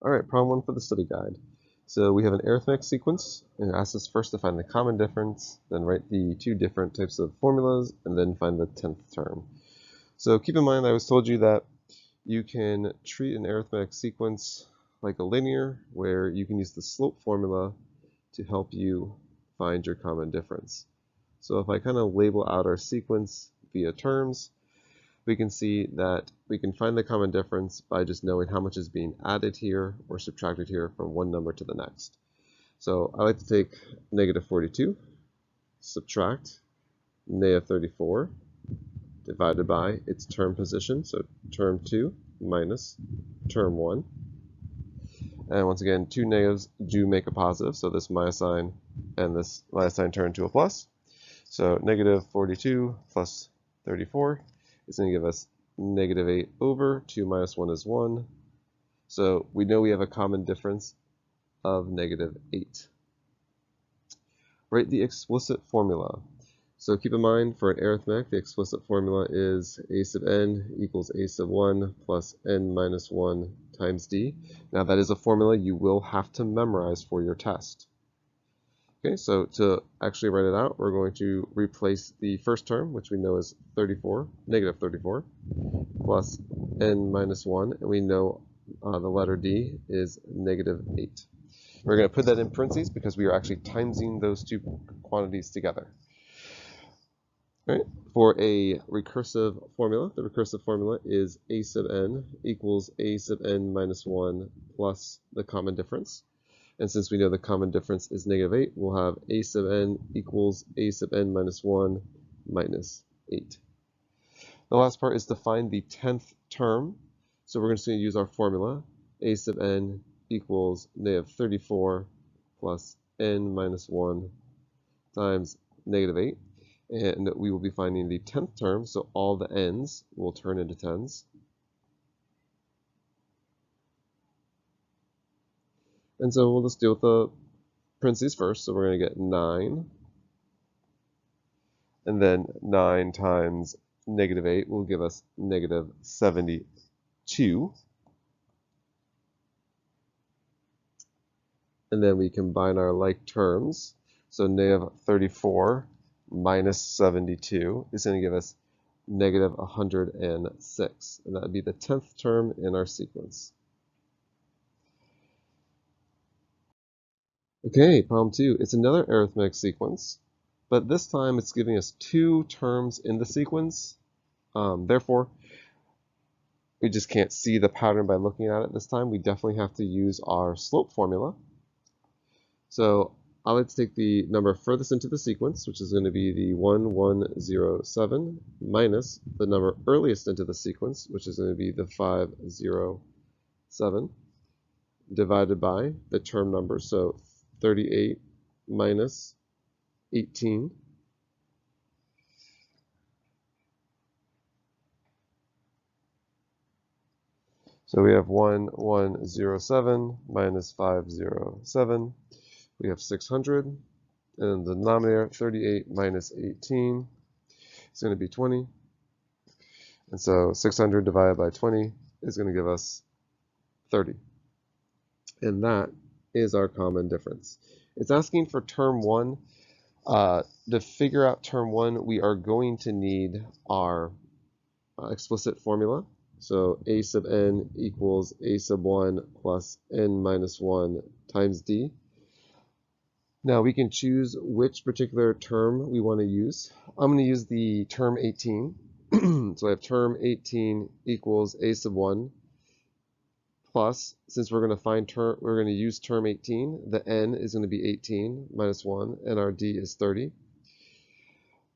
All right, problem 1 for the study guide. So we have an arithmetic sequence, and it asks us first to find the common difference, then write the two different types of formulas, and then find the 10th term. So keep in mind, I always told you that you can treat an arithmetic sequence like a linear, where you can use the slope formula to help you find your common difference. So if I kind of label out our sequence via terms, we can see that we can find the common difference by just knowing how much is being added here or subtracted here from one number to the next. So I like to take negative 42, subtract negative 34, divided by its term position, so term 2 minus term 1. And once again, two negatives do make a positive, so this minus sign and this minus sign turn to a plus. So negative 42 plus 34 is going to give us negative 8 over 2 minus 1 is 1. So we know we have a common difference of negative 8. Write the explicit formula. So keep in mind, for an arithmetic, the explicit formula is a sub n equals a sub 1 plus n minus 1 times d. Now that is a formula you will have to memorize for your test. Okay, so to actually write it out, we're going to replace the first term, which we know is 34, negative 34, plus n minus 1, and we know the letter d is negative 8. We're going to put that in parentheses because we are actually timesing those two quantities together. All right, for a recursive formula, the recursive formula is a sub n equals a sub n minus 1 plus the common difference. And since we know the common difference is negative 8, we'll have a sub n equals a sub n minus 1 minus 8. The last part is to find the 10th term. So we're just going to use our formula. A sub n equals negative 34 plus n minus 1 times negative 8. And we will be finding the 10th term, so all the n's will turn into 10s. And so we'll just deal with the parentheses first. So we're going to get 9. And then 9 times negative 8 will give us negative 72. And then we combine our like terms. So negative 34 minus 72 is going to give us negative 106. And that would be the 10th term in our sequence. Okay, problem 2. It's another arithmetic sequence, but this time it's giving us two terms in the sequence. Therefore, we just can't see the pattern by looking at it this time. We definitely have to use our slope formula. So I like to take the number furthest into the sequence, which is going to be the 1107, minus the number earliest into the sequence, which is going to be the 507, divided by the term number. So 38 minus 18. So we have 1107 minus 507. We have 600. And the denominator, 38 minus 18, is going to be 20. And so 600 divided by 20 is going to give us 30. And that is our common difference. It's asking for term 1. To figure out term 1, we are going to need our explicit formula. So a sub n equals a sub 1 plus n minus 1 times d. Now we can choose which particular term we want to use. I'm going to use the term 18. So I have term 18 equals a sub 1 plus, since we're going to use term 18, the n is going to be 18 minus 1, and our d is 30.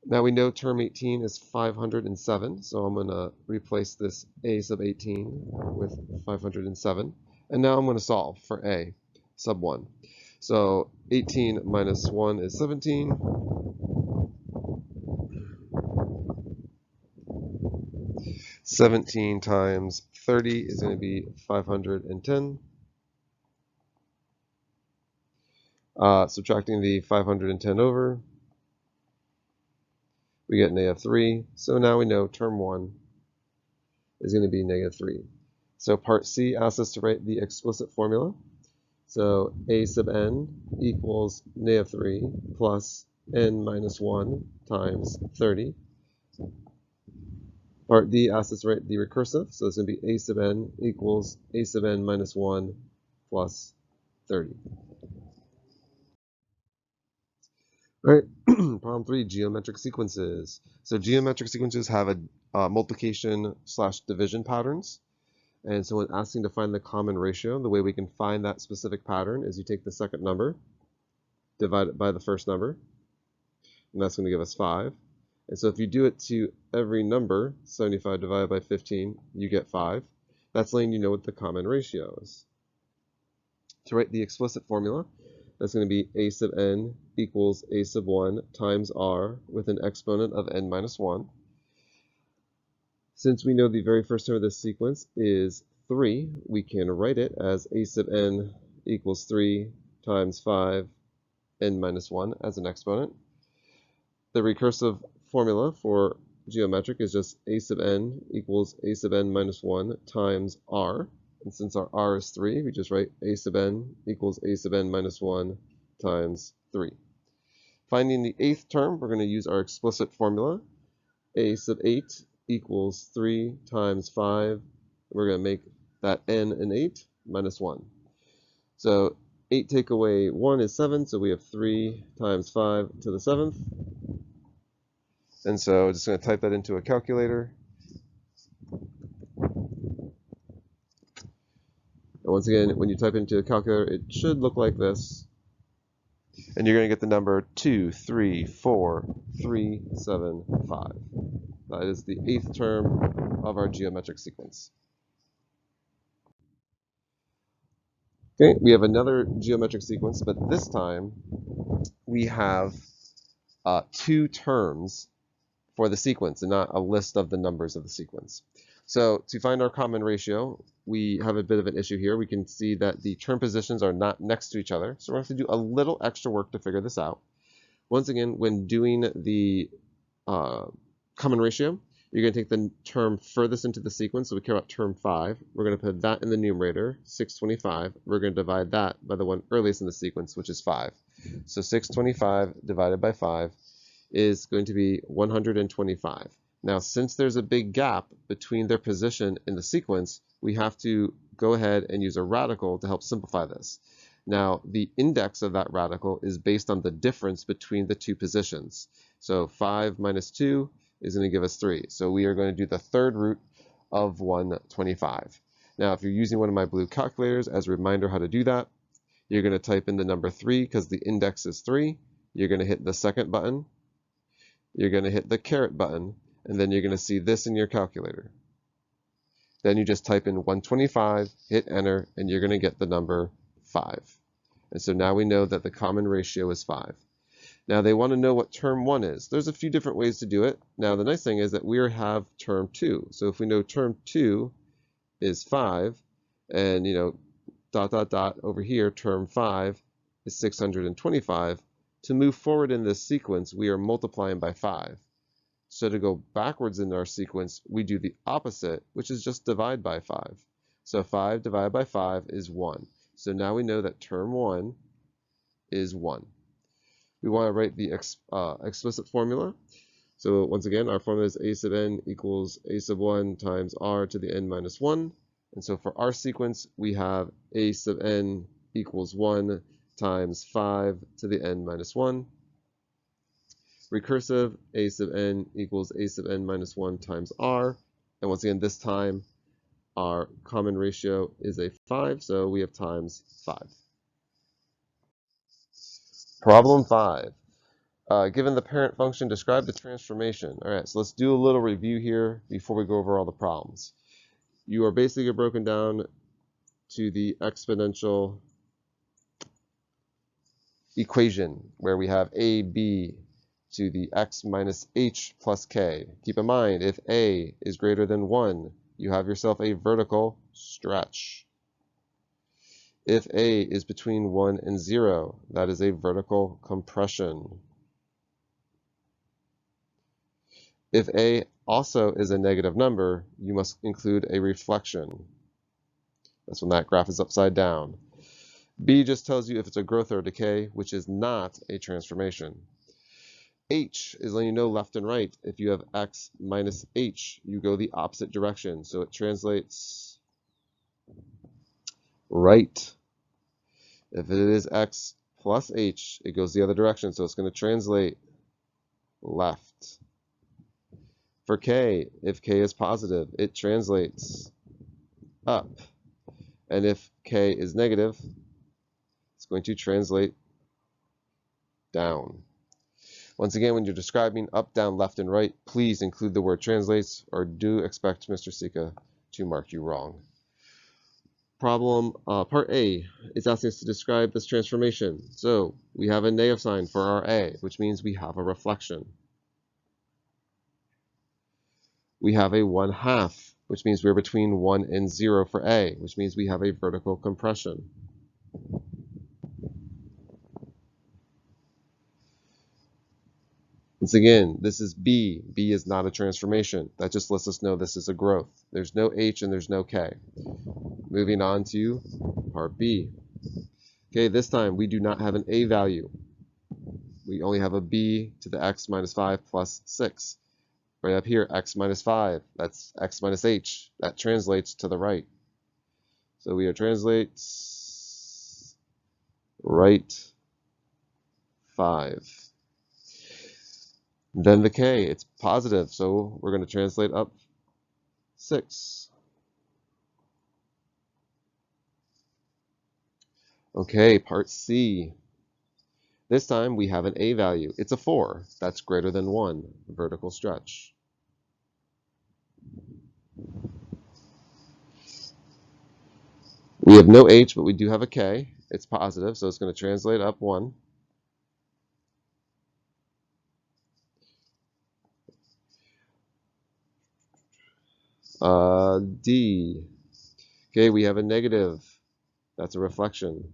Now we know term 18 is 507, so I'm going to replace this a sub 18 with 507. And now I'm going to solve for a sub 1. So 18 minus 1 is 17. Seventeen times 30 is going to be 510. Subtracting the 510 over, we get negative 3. So now we know term 1 is going to be negative 3. So part C asks us to write the explicit formula. So a sub n equals -3 plus n minus 1 times 30. Part D asks us to write the recursive. So it's going to be a sub n equals a sub n minus 1 plus 30. All right, problem 3, geometric sequences. So geometric sequences have a multiplication / division patterns. And so when asking to find the common ratio, the way we can find that specific pattern is you take the second number, divide it by the first number, and that's going to give us 5. And so if you do it to every number, 75 divided by 15, you get 5. That's letting you know what the common ratio is. To write the explicit formula, that's going to be a sub n equals a sub 1 times r with an exponent of n minus 1. Since we know the very first term of this sequence is 3, we can write it as a sub n equals 3 times 5 n minus 1 as an exponent. The recursive formula for geometric is just a sub n equals a sub n minus 1 times r. And since our r is 3, we just write a sub n equals a sub n minus 1 times 3. Finding the 8th term, we're going to use our explicit formula. A sub 8 equals 3 times 5. We're going to make that n an 8 minus 1. So 8 take away 1 is 7, so we have 3 times 5 to the 7th. And so I'm just going to type that into a calculator. And once again, when you type into a calculator, it should look like this. And you're going to get the number 234,375. That is the 8th term of our geometric sequence. Okay, we have another geometric sequence, but this time we have 2 terms for the sequence and not a list of the numbers of the sequence. So to find our common ratio, we have a bit of an issue here. We can see that the term positions are not next to each other. So we're going to have to do a little extra work to figure this out. Once again, when doing the common ratio, you're going to take the term furthest into the sequence. So we care about term 5. We're going to put that in the numerator, 625. We're going to divide that by the one earliest in the sequence, which is 5. So 625 divided by 5 is going to be 125. Now, since there's a big gap between their position in the sequence, we have to go ahead and use a radical to help simplify this. Now, the index of that radical is based on the difference between the two positions. So 5 minus 2 is going to give us 3. So we are going to do the third root of 125. Now, if you're using one of my blue calculators, as a reminder how to do that, you're going to type in the number 3 because the index is 3. You're going to hit the second button. You're going to hit the caret button, and then you're going to see this in your calculator. Then you just type in 125, hit enter, and you're going to get the number 5. And so now we know that the common ratio is 5. Now they want to know what term 1 is. There's a few different ways to do it. Now the nice thing is that we have term 2. So if we know term 2 is 5, and dot dot dot over here, term 5 is 625, to move forward in this sequence, we are multiplying by 5. So to go backwards in our sequence, we do the opposite, which is just divide by 5. So 5 divided by 5 is 1. So now we know that term 1 is 1. We want to write the explicit formula. So once again, our formula is a sub n equals a sub 1 times r to the n minus 1. And so for our sequence, we have a sub n equals 1 times 5 to the n minus 1. Recursive, a sub n equals a sub n minus 1 times r. And once again, this time, our common ratio is a 5, so we have times 5. Problem 5. Given the parent function, describe the transformation. All right, so let's do a little review here before we go over all the problems. You are basically broken down to the exponential equation where we have ab to the x minus h plus k. Keep in mind, if a is greater than 1, you have yourself a vertical stretch. If a is between 1 and 0, that is a vertical compression. If a also is a negative number, you must include a reflection. That's when that graph is upside down. B just tells you if it's a growth or a decay, which is not a transformation. H is letting you know left and right. If you have x minus h, you go the opposite direction. So it translates right. If it is x plus h, it goes the other direction. So it's going to translate left. For k, if k is positive, it translates up. And if k is negative, it's going to translate down. Once again, when you're describing up, down, left, and right, please include the word translates, or do expect Mr. Sika to mark you wrong. Problem part A is asking us to describe this transformation. So we have a negative sign for our A, which means we have a reflection. We have a 1/2, which means we're between 1 and 0 for A, which means we have a vertical compression. Once again, this is B. B is not a transformation. That just lets us know this is a growth. There's no H and there's no K. Moving on to part B. Okay, this time we do not have an A value. We only have a B to the x minus 5 plus 6. Right up here, x minus 5. That's x minus h. That translates to the right. So we translates right 5. Then the k, it's positive, so we're going to translate up 6. Okay, part C. This time we have an A value. It's a 4. That's greater than 1. Vertical stretch. We have no H, but we do have a K. It's positive, so it's going to translate up 1. D. Okay, we have a negative. That's a reflection.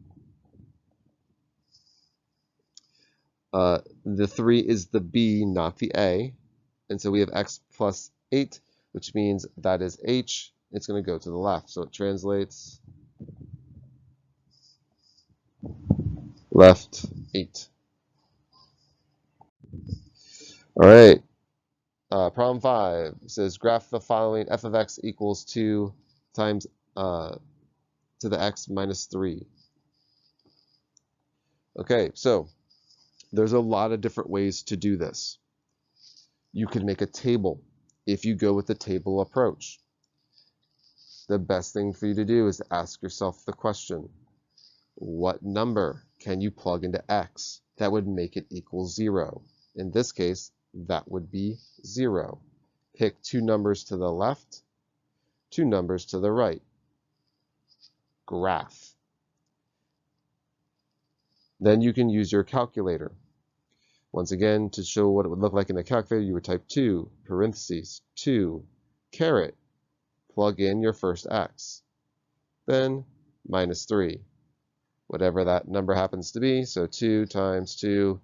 The 3 is the B, not the A. And so we have x plus 8, which means that is H. It's going to go to the left. So it translates left 8. All right. Problem 5 says graph the following f of x equals 2 times to the x minus 3. Okay, so there's a lot of different ways to do this. You can make a table if you go with the table approach. The best thing for you to do is to ask yourself the question, what number can you plug into x that would make it equal 0? In this case, that would be 0. Pick 2 numbers to the left, 2 numbers to the right. Graph. Then you can use your calculator. Once again, to show what it would look like in a calculator, you would type 2, parentheses, 2, caret, plug in your first x, then minus 3, whatever that number happens to be. So 2 times 2,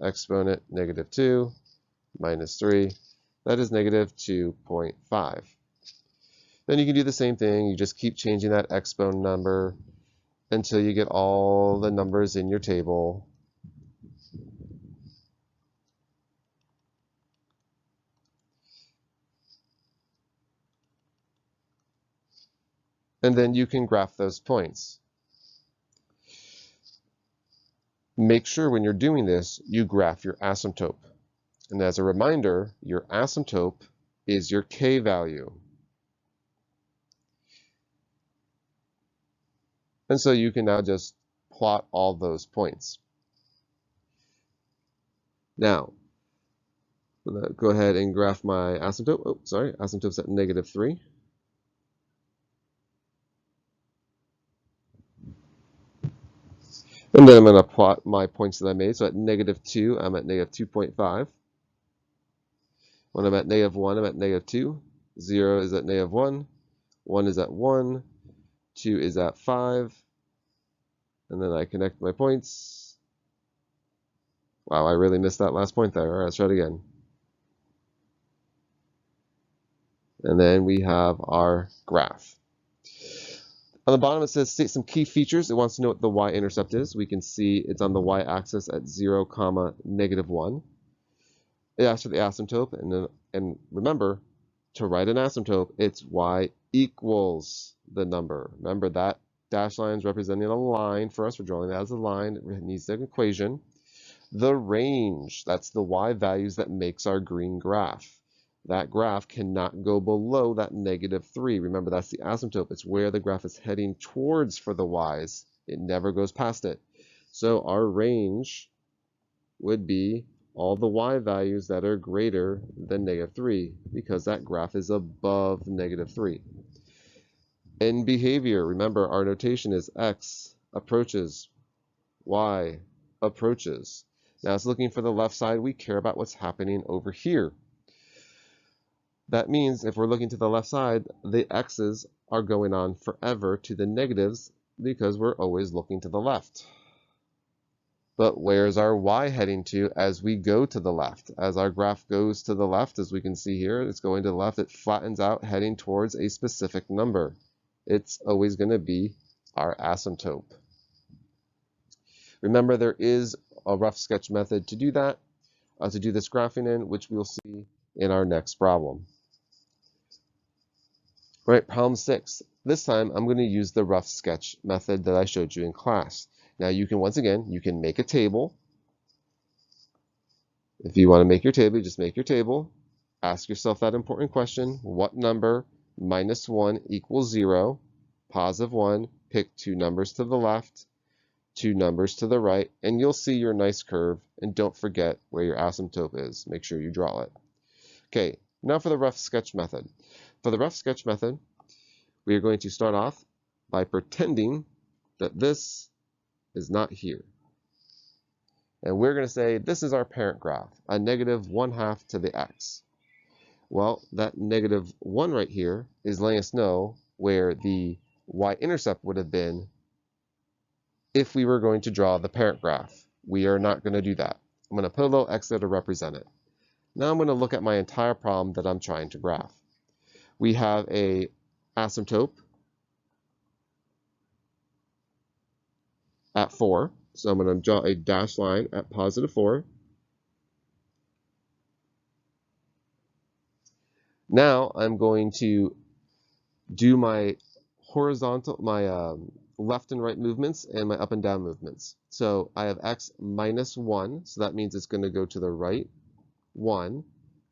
exponent negative 2, minus 3, that is negative 2.5. Then you can do the same thing. You just keep changing that exponent number until you get all the numbers in your table. And then you can graph those points. Make sure when you're doing this, you graph your asymptote. And as a reminder, your asymptote is your k value. And so you can now just plot all those points. Now, I'm going to go ahead and graph my asymptote. Oh, sorry, asymptote's at negative 3. And then I'm going to plot my points that I made. So at negative 2, I'm at negative 2.5. When I'm at negative 1, I'm at negative 2. 0 is at negative 1. 1 is at 1. 2 is at 5. And then I connect my points. Wow, I really missed that last point there. All right, let's try it again. And then we have our graph. On the bottom, it says state some key features. It wants to know what the y-intercept is. We can see it's on the y-axis at 0, -1. It asks for the asymptote, and remember, to write an asymptote, it's y equals the number. Remember that dashed line is representing a line for us. We're drawing that as a line. It needs an equation. The range, that's the y values that makes our green graph. That graph cannot go below that -3. Remember, that's the asymptote. It's where the graph is heading towards for the y's. It never goes past it. So our range would be all the y values that are greater than -3, because that graph is above -3. In behavior, remember our notation is x approaches, y approaches. Now it's looking for the left side. We care about what's happening over here. That means if we're looking to the left side, the x's are going on forever to the negatives because we're always looking to the left. But where's our y heading to as we go to the left? As our graph goes to the left, as we can see here, it's going to the left. It flattens out, heading towards a specific number. It's always going to be our asymptote. Remember, there is a rough sketch method to do that, to do this graphing in, which we'll see in our next problem. All right, problem 6. This time, I'm going to use the rough sketch method that I showed you in class. Now you can, once again, you can make a table. If you want to make your table, just make your table. Ask yourself that important question. What number -1 equals 0? +1, pick 2 numbers to the left, 2 numbers to the right, and you'll see your nice curve. And don't forget where your asymptote is. Make sure you draw it. Okay, now for the rough sketch method. For the rough sketch method, we are going to start off by pretending that this is not here. And we're going to say this is our parent graph, a -1/2 to the x. Well, that -1 right here is letting us know where the y-intercept would have been if we were going to draw the parent graph. We are not going to do that. I'm going to put a little x there to represent it. Now I'm going to look at my entire problem that I'm trying to graph. We have a asymptote at 4. So I'm going to draw a dashed line at +4. Now I'm going to do my horizontal, my left and right movements and my up and down movements. So I have x -1, so that means it's going to go to the right 1.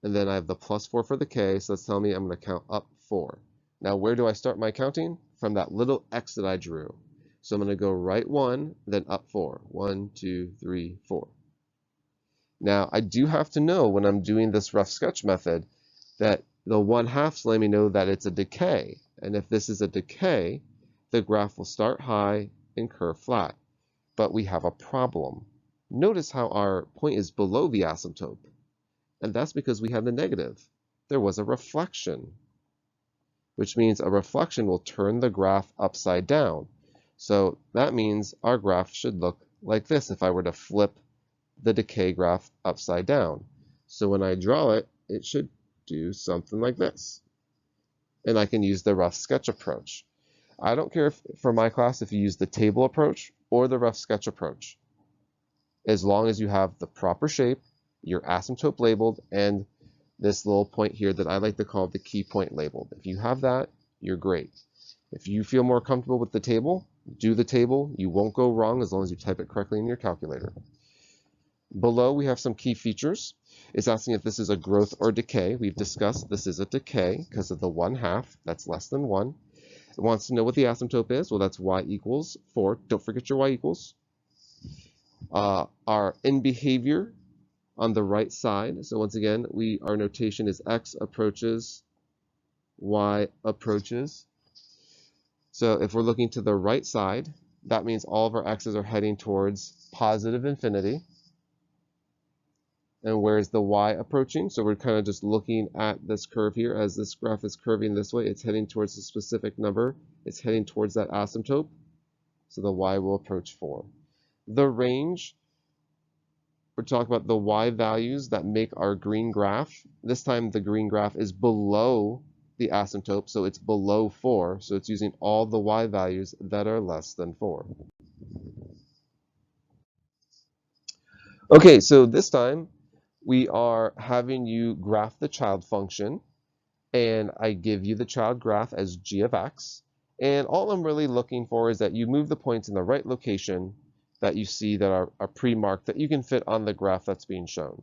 And then I have the +4 for the k, so that's telling me I'm going to count up 4. Now where do I start my counting? From that little x that I drew. So I'm going to go right 1, then up 4. 1, 2, 3, 4. Now I do have to know when I'm doing this rough sketch method that the 1/2 let me know that it's a decay. And if this is a decay, the graph will start high and curve flat. But we have a problem. Notice how our point is below the asymptote. And that's because we had the negative. There was a reflection, which means a reflection will turn the graph upside down. So that means our graph should look like this if I were to flip the decay graph upside down. So when I draw it, it should do something like this. And I can use the rough sketch approach. I don't care if, for my class, if you use the table approach or the rough sketch approach, as long as you have the proper shape, your asymptote labeled, and this little point here that I like to call the key point labeled. If you have that, you're great. If you feel more comfortable with the table, do the table. You won't go wrong as long as you type it correctly in your calculator. Below, we have some key features. It's asking if this is a growth or decay. We've discussed this is a decay because of the 1/2. That's less than 1. It wants to know what the asymptote is. Well, that's y equals 4. Don't forget your y equals. Our in behavior on the right side. So once again, our notation is x approaches, y approaches. So if we're looking to the right side, that means all of our x's are heading towards positive infinity. And where's the y approaching? So we're kind of just looking at this curve here. As this graph is curving this way, it's heading towards a specific number. It's heading towards that asymptote. So the y will approach 4. The range, we're talking about the y values that make our green graph. This time the green graph is below the asymptote, so it's below 4. So it's using all the y values that are less than 4. Okay, so this time we are having you graph the child function, and I give you the child graph as g of x. And all I'm really looking for is that you move the points in the right location that you see that are pre-marked that you can fit on the graph that's being shown.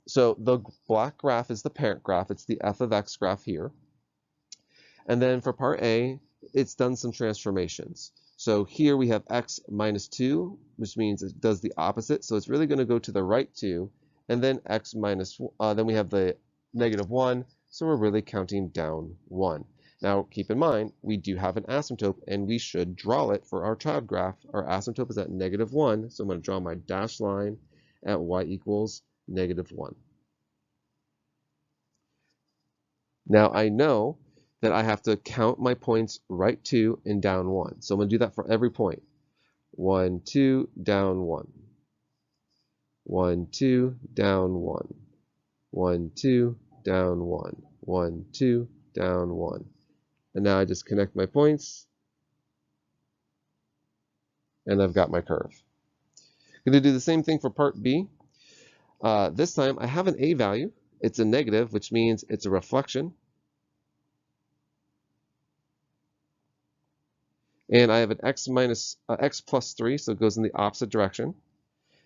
So the black graph is the parent graph. It's the f of x graph here. And then for part A, it's done some transformations. So here we have x minus 2, which means it does the opposite. So it's really going to go to the right 2. And then x minus, then we have the negative 1. So we're really counting down 1. Now, keep in mind, we do have an asymptote, and we should draw it for our child graph. Our asymptote is at negative 1. So I'm going to draw my dashed line at y equals negative 1. Now I know that I have to count my points right 2 and down 1. So I'm going to do that for every point. 1, 2, down 1. 1, 2, down 1. 1, 2, down 1. 1, 2, down 1. And now I just connect my points, and I've got my curve. I'm going to do the same thing for part B. This time I have an a value. It's a negative, which means it's a reflection. And I have an x plus 3, so it goes in the opposite direction.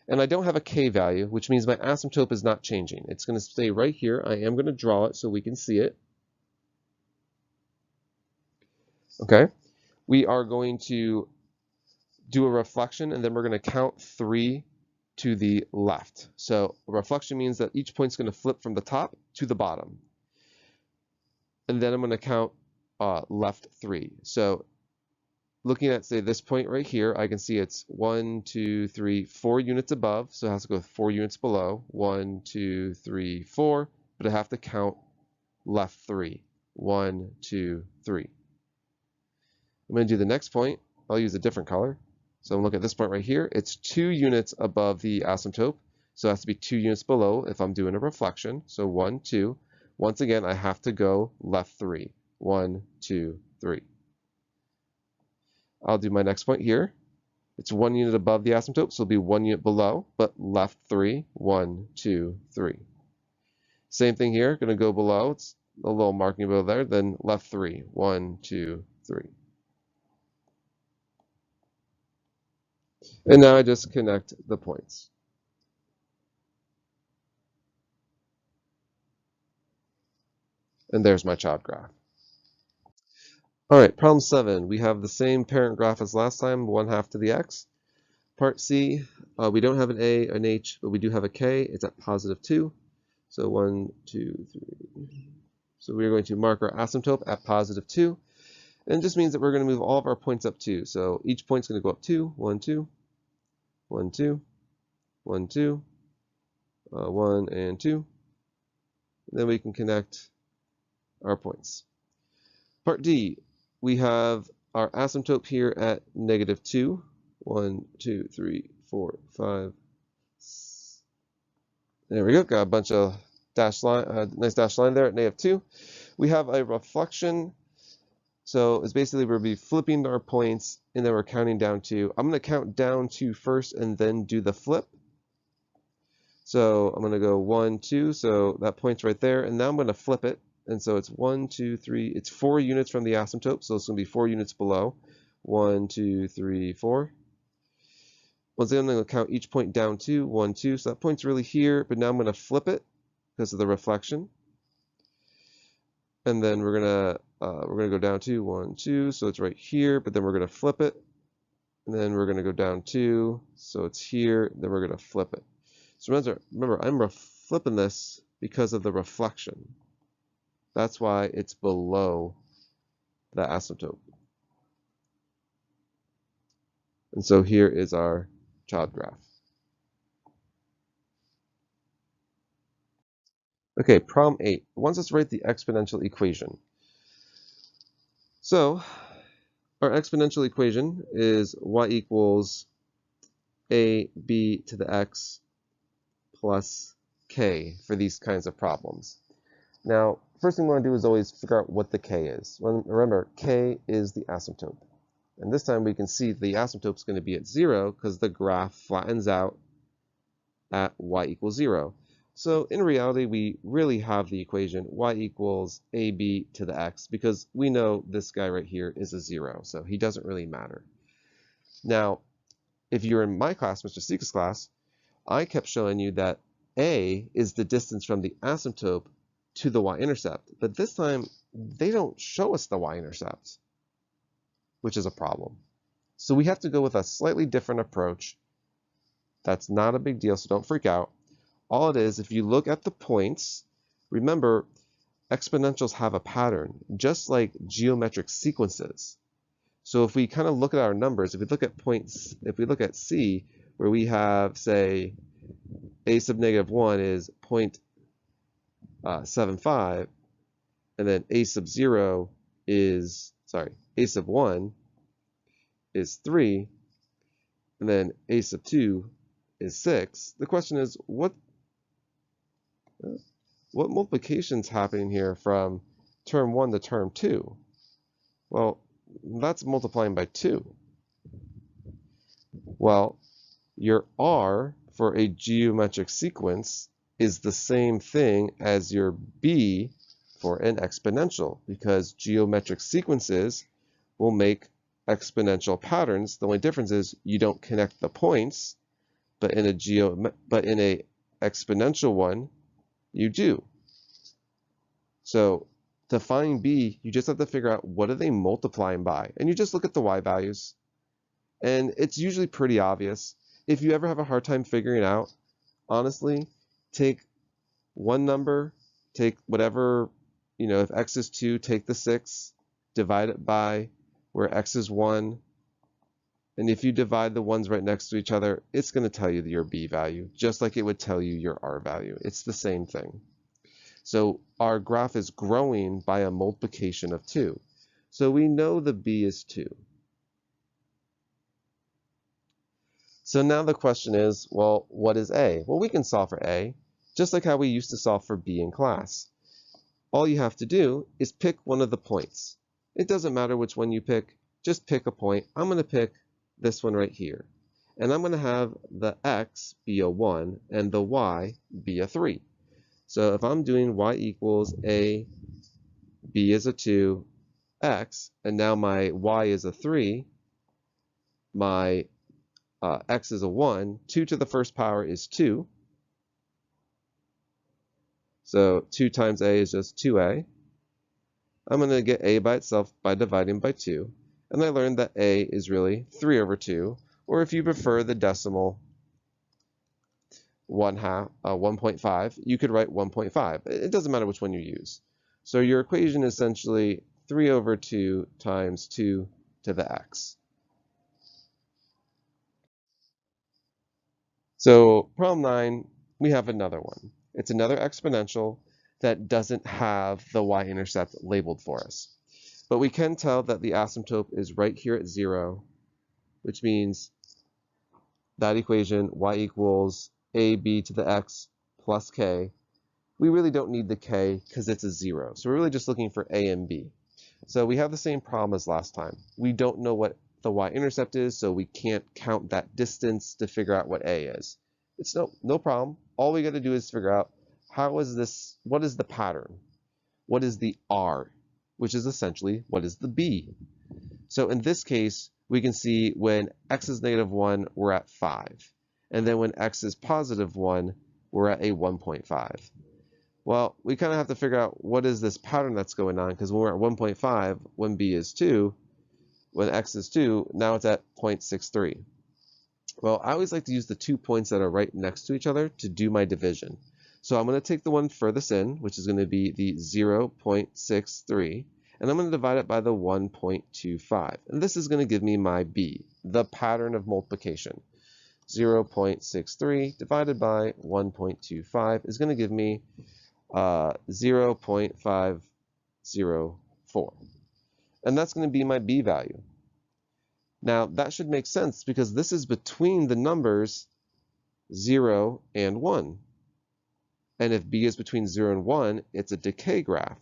And I don't have a k value, which means my asymptote is not changing. It's going to stay right here. I am going to draw it so we can see it. Okay. We are going to do a reflection, and then we're going to count 3 to the left. So a reflection means that each point's going to flip from the top to the bottom. And then I'm going to count left 3. So looking at, say, this point right here, I can see it's 1, 2, 3, 4 units above, so it has to go 4 units below. 1, 2, 3, 4, but I have to count left 3. 1, 2, 3. I'm going to do the next point. I'll use a different color. So I'm going to look at this point right here. It's 2 units above the asymptote, so it has to be 2 units below if I'm doing a reflection. So 1, 2. Once again, I have to go left 3. 1, 2, 3. I'll do my next point here. It's 1 unit above the asymptote, so it'll be 1 unit below, but left 3. 1, 2, 3. Same thing here, going to go below. It's a little marking below there, then left 3. 1, 2, 3. And now I just connect the points. And there's my child graph. All right, problem 7. We have the same parent graph as last time, 1/2 to the x. Part C, we don't have an a, an h, but we do have a k. It's at positive 2. So 1, 2, 3. So we're going to mark our asymptote at positive 2. And it just means that we're going to move all of our points up 2. So each point's going to go up 2. 1, 2. 1, 2. 1, 2. 1 and 2. And then we can connect our points. Part D, we have our asymptote here at negative 2. 1, 2, 3, 4, 5. There we go. Got a bunch of dashed line, nice dashed line there at negative 2. We have a reflection. So it's basically we'll be flipping our points, and then we're counting down 2. I'm going to count down 2 first and then do the flip. So I'm going to go 1, 2. So that point's right there. And now I'm going to flip it. And so it's 1, 2, 3. It's 4 units from the asymptote. So it's going to be 4 units below. 1, 2, 3, 4. Once again, I'm going to count each point down 2. 1, 2. So that point's really here. But now I'm going to flip it because of the reflection. And then we're going to go down 2. 1, 2. So it's right here. But then we're going to flip it. And then we're going to go down 2. So it's here. Then we're going to flip it. So remember, I'm flipping this because of the reflection. That's why it's below the asymptote. And so here is our child graph. Okay, problem 8. It wants us to write the exponential equation. So our exponential equation is y equals ab to the x plus k for these kinds of problems. Now, first thing we want to do is always figure out what the k is. Remember, k is the asymptote. And this time we can see the asymptote is going to be at 0 because the graph flattens out at y equals 0. So in reality, we really have the equation y equals ab to the x because we know this guy right here is a 0, so he doesn't really matter. Now, if you're in my class, Mr. Sika's class, I kept showing you that a is the distance from the asymptote to the y-intercept, but this time they don't show us the y-intercept, which is a problem. So we have to go with a slightly different approach. That's not a big deal, so don't freak out. All it is, if you look at the points, remember, exponentials have a pattern, just like geometric sequences. So if we kind of look at our numbers, if we look at points, if we look at C, where we have, say, a sub negative 1 is 0.75, and then a sub 0 is, a sub 1 is 3, and then a sub 2 is 6. The question is, what multiplication's happening here from term 1 to term 2? Well, that's multiplying by 2. Well, your r for a geometric sequence is the same thing as your b for an exponential, because geometric sequences will make exponential patterns. The only difference is you don't connect the points, but in a exponential one, you do. So to find b, you just have to figure out what are they multiplying by, and you just look at the y values, and it's usually pretty obvious. If you ever have a hard time figuring it out, honestly, take one number, take whatever, if x is 2, take the 6, divide it by where x is 1, and if you divide the ones right next to each other, it's going to tell you your b value, just like it would tell you your r value. It's the same thing. So our graph is growing by a multiplication of 2. So we know the b is 2. So now the question is, well, what is a? Well, we can solve for a, just like how we used to solve for b in class. All you have to do is pick one of the points. It doesn't matter which one you pick, just pick a point. I'm going to pick this one right here. And I'm going to have the x be a 1 and the y be a 3. So if I'm doing y equals a, b is a 2, x, and now my y is a 3, my x is a 1, 2 to the first power is 2. So 2 times a is just 2a. I'm going to get a by itself by dividing by 2. And I learned that a is really 3 over 2. Or if you prefer the decimal 1.5, you could write 1.5. It doesn't matter which one you use. So your equation is essentially 3 over 2 times 2 to the x. So problem 9, we have another one. It's another exponential that doesn't have the y-intercept labeled for us. But we can tell that the asymptote is right here at 0, which means that equation, y equals ab to the x plus k, we really don't need the k because it's a 0. So we're really just looking for a and b. So we have the same problem as last time. We don't know what the y-intercept is, so we can't count that distance to figure out what a is. It's no problem. All we got to do is figure out what is the pattern? What is the r? Which is essentially what is the b? So in this case, we can see when x is negative 1, we're at 5. And then when x is positive 1, we're at a 1.5. Well, we kind of have to figure out what is this pattern that's going on, because when we're at 1.5, when b is 2, when x is 2, now it's at 0.63. Well, I always like to use the 2 points that are right next to each other to do my division. So I'm going to take the one furthest in, which is going to be the 0.63, and I'm going to divide it by the 1.25. And this is going to give me my b, the pattern of multiplication. 0.63 divided by 1.25 is going to give me 0.504. And that's going to be my b value. Now, that should make sense because this is between the numbers 0 and 1. And if b is between 0 and 1, it's a decay graph.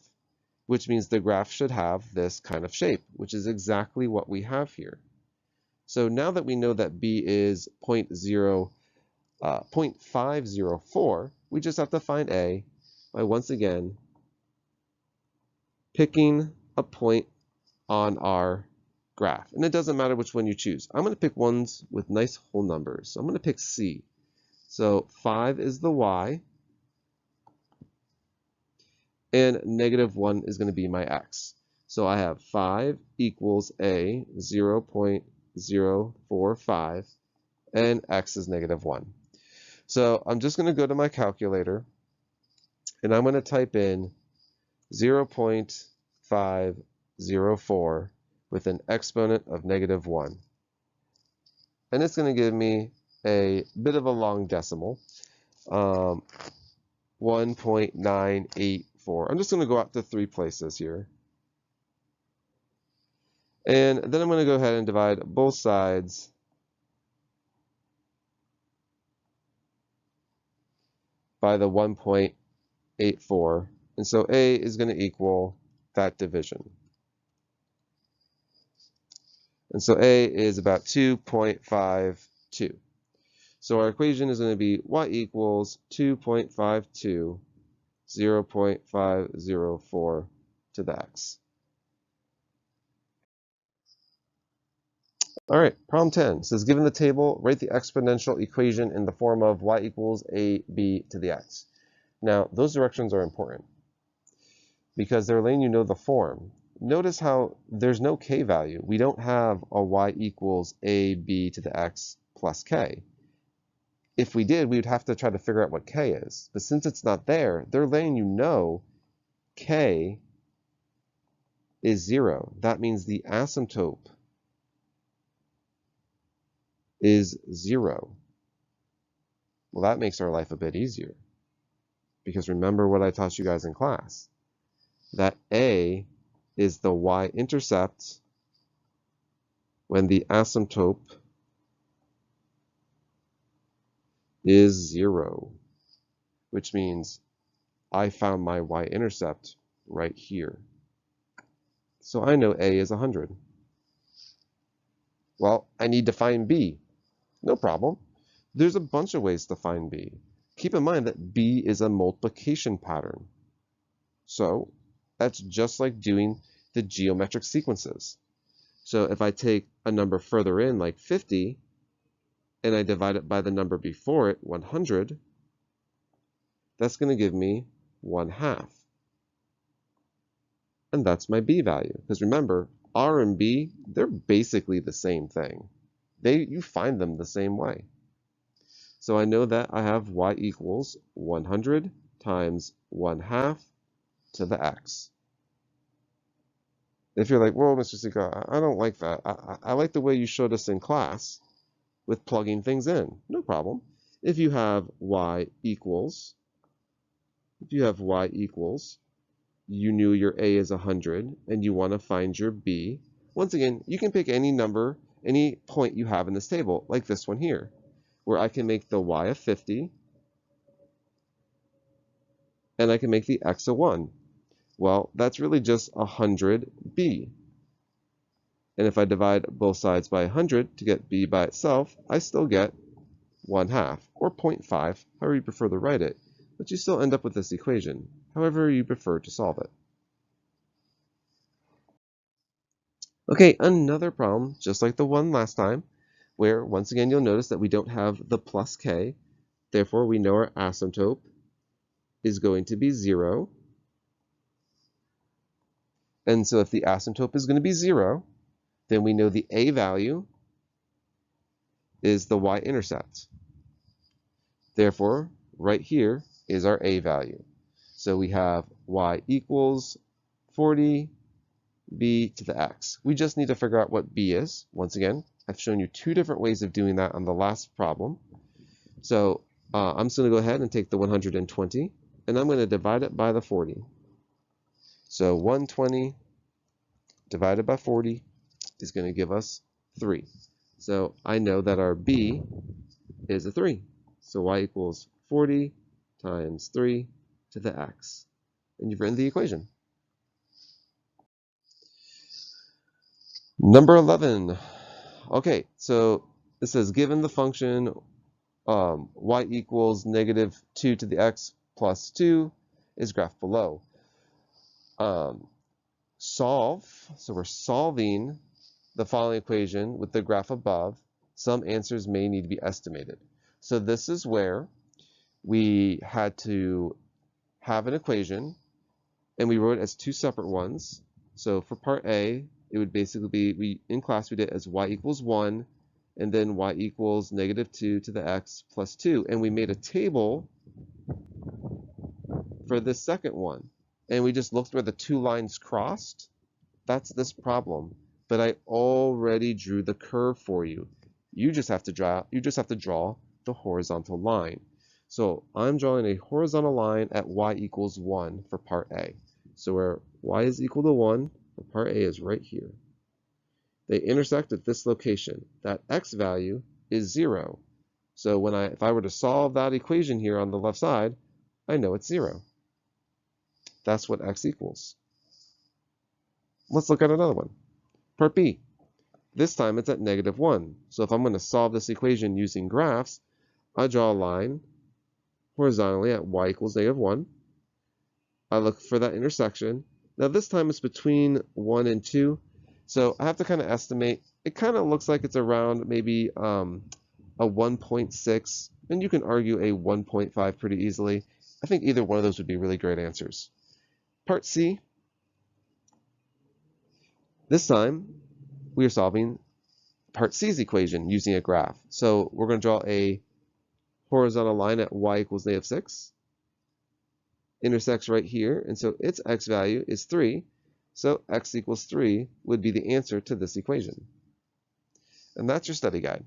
which means the graph should have this kind of shape, which is exactly what we have here. So now that we know that b is 0.504, we just have to find a by once again picking a point on our graph. And it doesn't matter which one you choose. I'm going to pick ones with nice whole numbers. So I'm going to pick C. So 5 is the y, and -1 is going to be my x. So I have 5 equals a 0.045, and x is -1. So I'm just going to go to my calculator, and I'm going to type in 0.504 with an exponent of -1. And it's going to give me a bit of a long decimal, 1.984. I'm just going to go out to 3 places here. And then I'm going to go ahead and divide both sides by the 1.84. And so A is going to equal that division. And so A is about 2.52. So our equation is going to be y equals 2.52, 0.504 to the x. All right, problem 10 says, given the table, write the exponential equation in the form of y equals ab to the x. Now, those directions are important because they're letting you know the form. Notice how there's no k value. We don't have a y equals ab to the x plus k. If we did, we would have to try to figure out what k is. But since it's not there, they're letting you know k is 0. That means the asymptote is 0. Well, that makes our life a bit easier. Because remember what I taught you guys in class, that a is the y-intercept when the asymptote is 0, which means I found my y-intercept right here. So I know a is 100. Well, I need to find b. No problem. There's a bunch of ways to find b. Keep in mind that b is a multiplication pattern. So that's just like doing the geometric sequences. So if I take a number further in, like 50, and I divide it by the number before it, 100, that's going to give me 1/2. And that's my b value. Because remember, r and b, they're basically the same thing. You find them the same way. So I know that I have y equals 100 times 1/2 to the x. If you're like, well, Mr. Sika, I don't like that. I like the way you showed us in class with plugging things in. No problem. If you have y equals, you knew your a is 100, and you want to find your b. Once again, you can pick any number, any point you have in this table, like this one here, where I can make the y a 50, and I can make the x a 1. Well, that's really just 100b. And if I divide both sides by 100 to get b by itself, I still get 1/2, or 0.5, however you prefer to write it. But you still end up with this equation, however you prefer to solve it. Okay, another problem, just like the one last time, where once again you'll notice that we don't have the plus k. Therefore, we know our asymptote is going to be 0. And so if the asymptote is going to be 0, then we know the a value is the y-intercept. Therefore, right here is our a value. So we have y equals 40 b to the x. We just need to figure out what b is. Once again, I've shown you 2 different ways of doing that on the last problem. So I'm just going to go ahead and take the 120, and I'm going to divide it by the 40. So 120 divided by 40 is going to give us 3. So I know that our b is a 3. So y equals 40 times 3 to the x. And you've written the equation. Number 11. Okay, so it says given the function y equals negative 2 to the x plus 2 is graphed below. Solve, so we're solving the following equation with the graph above. Some answers may need to be estimated. So this is where we had to have an equation, and we wrote it as two separate ones. So for part A, it would basically be, in class we did it as y equals 1, and then y equals negative 2 to the x plus 2. And we made a table for this second one. And we just looked where the two lines crossed. That's this problem. But I already drew the curve for you. You just have to draw the horizontal line. So I'm drawing a horizontal line at y equals 1 for part A. So where y is equal to 1 for part A is right here. They intersect at this location. That x value is 0. So if I were to solve that equation here on the left side, I know it's 0. That's what x equals. Let's look at another one. Part B. This time it's at negative 1. So if I'm going to solve this equation using graphs, I draw a line horizontally at y equals negative 1. I look for that intersection. Now this time it's between 1 and 2. So I have to kind of estimate. It kind of looks like it's around maybe a 1.6. And you can argue a 1.5 pretty easily. I think either one of those would be really great answers. Part C. This time we are solving part C's equation using a graph. So we're going to draw a horizontal line at y equals negative 6. Intersects right here, and so its x value is 3. So x equals 3 would be the answer to this equation. And that's your study guide.